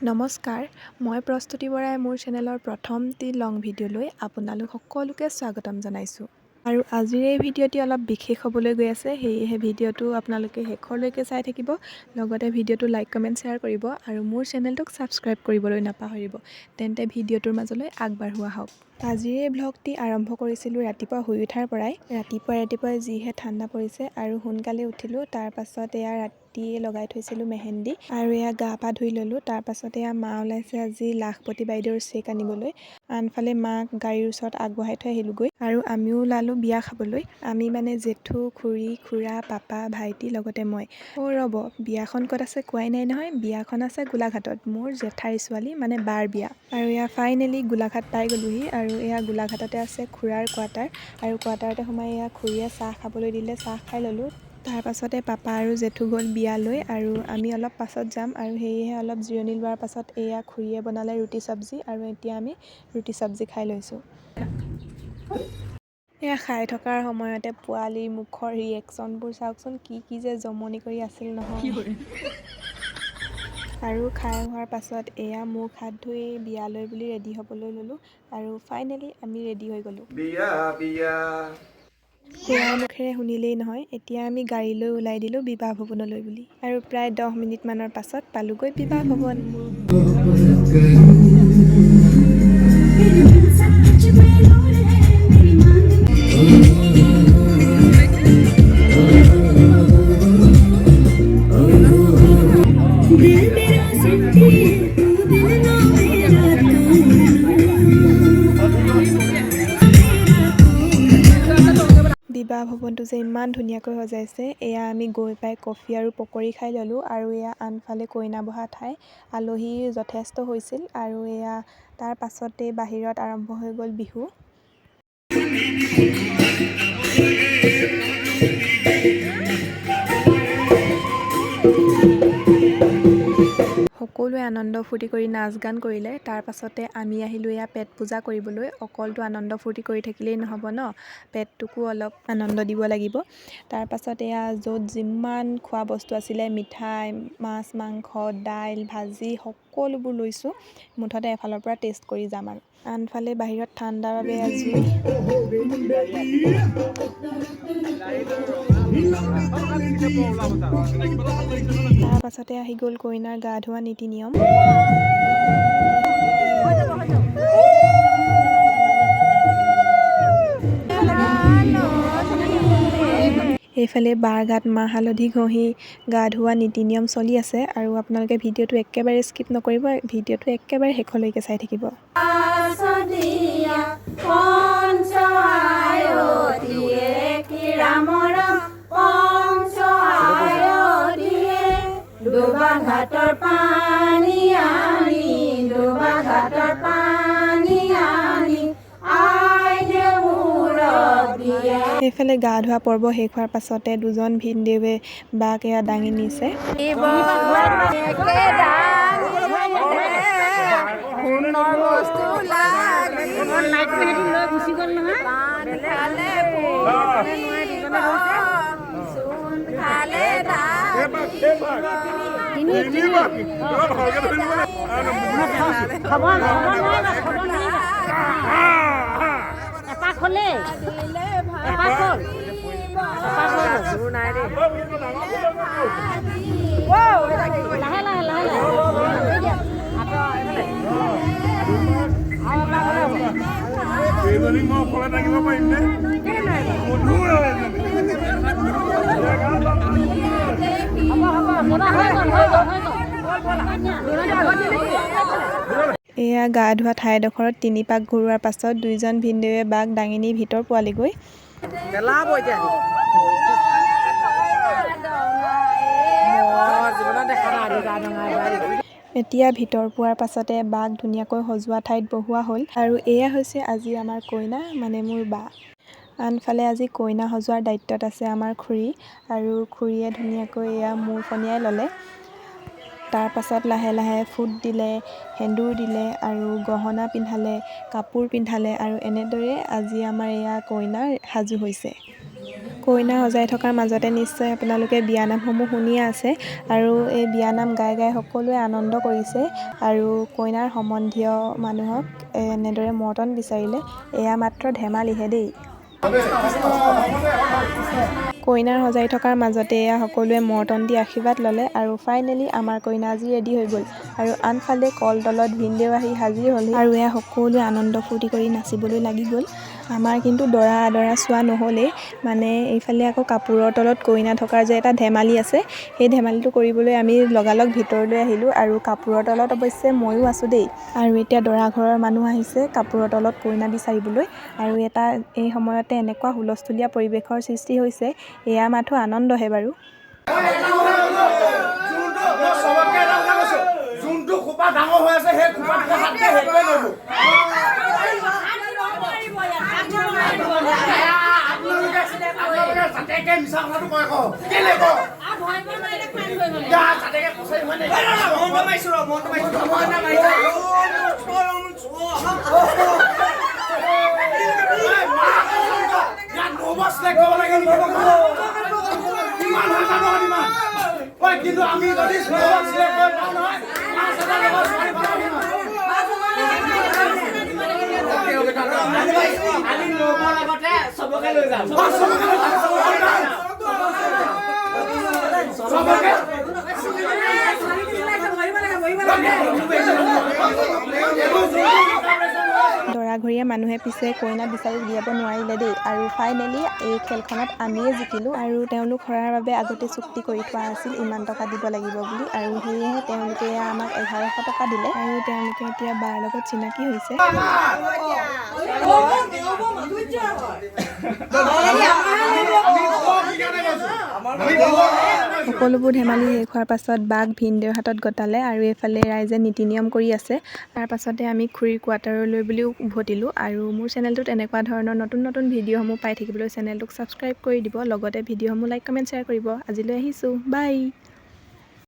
নমস্কাৰ, মই প্ৰস্তুতি বৰাই মোৰ চেনেলৰ প্ৰথমটি লং ভিডিঅ'লৈ আপোনালোক সকলোকে স্বাগতম জনাইছোঁ। আৰু আজিৰ এই ভিডিঅ'টি অলপ বিশেষ হ'বলৈ গৈ আছে, সেয়েহে ভিডিঅ'টো আপোনালোকে শেষৰলৈকে চাই থাকিব। লগতে ভিডিঅ'টো লাইক, কমেণ্ট, শ্বেয়াৰ কৰিব আৰু মোৰ চেনেলটোক ছাবস্ক্ৰাইব কৰিবলৈ নাপাহৰিব। তেন্তে ভিডিঅ'টোৰ মাজলৈ আগবাঢ়োৱা হওক। আজিৰ এই ভ্লগটি আৰম্ভ কৰিছিলোঁ ৰাতিপুৱা শুই উঠাৰ পৰাই। ৰাতিপুৱাই যিহে ঠাণ্ডা পৰিছে আৰু সোনকালে উঠিলোঁ। তাৰ পাছত এয়া ৰাতিয়ে লগাই থৈছিলোঁ মেহেন্দি আৰু এয়া গা পা ধুই ল'লোঁ। তাৰ পাছত এয়া মা ওলাইছে আজি লাখপতি বাইদেউৰ চেক আনিবলৈ। আনফালে মাক গাড়ীৰ ওচৰত আগবঢ়াই থৈ আহিলোঁগৈ আৰু আমিও ওলালোঁ বিয়া খাবলৈ। আমি মানে জেঠু, খুৰী, খুৰা, পাপা, ভাইটি লগতে মই। ৰ'ব, বিয়াখন ক'ত আছে কোৱাই নাই নহয়। বিয়াখন আছে গোলাঘাটত, মোৰ জেঠাই ছোৱালী মানে বাৰ বিয়া। আৰু এয়া ফাইনেলি গোলাঘাট পাই গ'লোহি আৰু এয়া গোলাঘাটতে আছে খুৰাৰ কোৱাৰ্টাৰ আৰু কোৱাৰ্টাৰতে সোমাই এয়া খুৰীয়ে চাহ খাবলৈ দিলে, চাহ খাই ল'লোঁ। তাৰ পাছতে পাপা আৰু জেঠু গ'ল বিয়ালৈ আৰু আমি অলপ পাছত যাম আৰু সেয়েহে অলপ জিৰণি লোৱাৰ পাছত এয়া খুৰীয়ে বনালে ৰুটি চব্জি আৰু এতিয়া আমি ৰুটি চব্জি খাই লৈছোঁ। এয়া খাই থকাৰ সময়তে পোৱালিৰ মুখৰ ৰিয়েকশ্যনবোৰ চাওকচোন, কি যে জমনি কৰি আছিল নহয়। আৰু খাই হোৱাৰ পাছত এয়া মুখ হাত ধুই বিয়ালৈ বুলি ৰেডি হ'বলৈ ল'লোঁ আৰু ফাইনেলি আমি ৰেডি হৈ গ'লোঁ। খুৰাৰ মুখেৰে শুনিলেই নহয়, এতিয়া আমি গাড়ীলৈ ওলাই দিলোঁ বিবাহ ভৱনলৈ বুলি। আৰু প্ৰায় 10 মিনিটমানৰ পাছত পালোঁগৈ বিবাহ ভৱন। বিবাহ ভৱনটো যে ইমান ধুনীয়াকৈ সজাইছে। এয়া আমি গৈ পাই কফি আৰু পকৰি খাই ল'লোঁ আৰু এয়া আনফালে কইনা বহা ঠাই। আলহী যথেষ্ট হৈছিল আৰু এয়া তাৰ পাছতেই বাহিৰত আৰম্ভ হৈ গ'ল বিহু। সকলোৱে আনন্দ ফূৰ্তি কৰি নাচ গান কৰিলে। তাৰ পাছতে আমি আহিলোঁ এয়া পেট পূজা কৰিবলৈ। অকলটো আনন্দ ফূৰ্তি কৰি থাকিলেই নহ'ব ন, পেটটোকো অলপ আনন্দ দিব লাগিব। তাৰ পাছত এয়া য'ত যিমান খোৱা বস্তু আছিলে, মিঠাই, মাছ, মাংস, দাইল, ভাজি সকলোবোৰ লৈছোঁ। মুঠতে এফালৰ পৰা টেষ্ট কৰি যাম আৰু। আনফালে বাহিৰত ঠাণ্ডাৰ বাবে জুই। তাৰ পাছতে আহি গ'ল কইনাৰ গা ধোৱা নীতি নিয়ম। এইফালে বাৰ গাত মাহ হালধি ঘঁহি গা ধোৱা নীতি নিয়ম চলি আছে আৰু আপোনালোকে ভিডিঅ'টো একেবাৰে স্কিপ নকৰিব, ভিডিঅ'টো একেবাৰে শেষলৈকে চাই থাকিব। এইফালে গা ধোৱা পৰ্ব শেষ হোৱাৰ পাছতে দুজন ভিনদেৱে বাক এয়া দাঙি নিছে। এয়া গা ধোৱা ঠাইডোখৰত 3 পাক ঘূৰোৱাৰ পাছত দুইজন ভিনদেৱে বাক দাঙি নি ভিতৰ পোৱালিগৈ। এতিয়া ভিতৰ পোৱাৰ পাছতে বাক ধুনীয়াকৈ সজোৱা ঠাইত বহোৱা হ'ল আৰু এয়া হৈছে আজি আমাৰ কইনা মানে মোৰ বা। আনফালে আজি কইনা সজোৱাৰ দায়িত্বত আছে আমাৰ খুৰী আৰু খুৰীয়ে ধুনীয়াকৈ এয়া মূৰ ফনিয়াই ল'লে। তাৰ পাছত লাহে লাহে ফুট দিলে, সেন্দুৰ দিলে আৰু গহনা পিন্ধালে, কাপোৰ পিন্ধালে আৰু এনেদৰে আজি আমাৰ এয়া কইনাৰ সাজু হৈছে। কইনা সজাই থকাৰ মাজতে নিশ্চয় আপোনালোকে বিয়ানামসমূহ শুনিয়ে আছে আৰু এই বিয়ানাম গাই গাই সকলোৱে আনন্দ কৰিছে আৰু কইনাৰ সম্বন্ধীয় মানুহক এনেদৰে মৰ্টন বিচাৰিলে। এয়া মাত্ৰ ধেমালিহে দেই। কইনাৰ সজাই থকাৰ মাজতে এয়া সকলোৱে মৰ্টন দি আশীৰ্বাদ ল'লে আৰু ফাইনেলি আমাৰ কইনা আজি ৰেডি হৈ গ'ল আৰু আনফালে কলতলত ভিনদেউ আহি হাজিৰ হ'ল আৰু এয়া সকলোৱে আনন্দ ফূৰ্তি কৰি নাচিবলৈ লাগি গ'ল। আমাৰ কিন্তু দৰা আদৰা চোৱা নহ'লেই, মানে এইফালে আকৌ কাপোৰৰ তলত কইনা থকাৰ যে এটা ধেমালি আছে, সেই ধেমালিটো কৰিবলৈ আমি লগালগ ভিতৰলৈ আহিলোঁ আৰু কাপোৰৰ তলত অৱশ্যে ময়ো আছোঁ দেই। আৰু এতিয়া দৰা ঘৰৰ মানুহ আহিছে কাপোৰৰ তলত কইনা বিচাৰিবলৈ আৰু এই সময়তে এনেকুৱা হুলস্থুলীয়া পৰিৱেশৰ সৃষ্টি হৈছে, এয়া মাথো আনন্দহে বাৰু। যোনটো খোপা ডাঙৰ হৈ আছে সেই খোপাটো হাতে হেতুৱে ল'ব। আপোনালোকে জাতেকে মিছা কথাটো কয় আকৌ কেলে কয়? জাতেকে পচাই হয় নাই? মনটো মাৰিছো ৰ, মনটো মাৰিছো। কিন্তু আমি যদি চবকে লৈ যাম। দৰাঘৰীয়া মানুহে পিছে কইনা বিচাৰি উলিয়াব নোৱাৰিলে দেই আৰু ফাইনেলি এই খেলখনত আমিয়ে জিকিলোঁ আৰু তেওঁলোক হৰাৰ বাবে আগতে চুক্তি কৰি থোৱা আছিল ইমান টকা দিব লাগিব বুলি আৰু সেয়েহে তেওঁলোকে আমাক 1100 টকা দিলে আৰু তেওঁলোকে এতিয়া বাৰ লগত চিনাকি হৈছে। সকলোবোৰ ধেমালি শেষ হোৱাৰ পাছত বাক ভিনদেউৰ হাতত গতালে আৰু এইফালে ৰাইজে নীতি নিয়ম কৰি আছে। তাৰ পাছতে আমি খুৰীৰ কোৱাৰ্টাৰলৈ বুলিও উভতিলোঁ আৰু মোৰ চেনেলটোত এনেকুৱা ধৰণৰ নতুন নতুন ভিডিঅ'সমূহ পাই থাকিবলৈ চেনেলটোক ছাবস্ক্ৰাইব কৰি দিব, লগতে ভিডিঅ'সমূহ লাইক কমেণ্ট শ্বেয়াৰ কৰিব। আজিলৈ আহিছোঁ, বাই।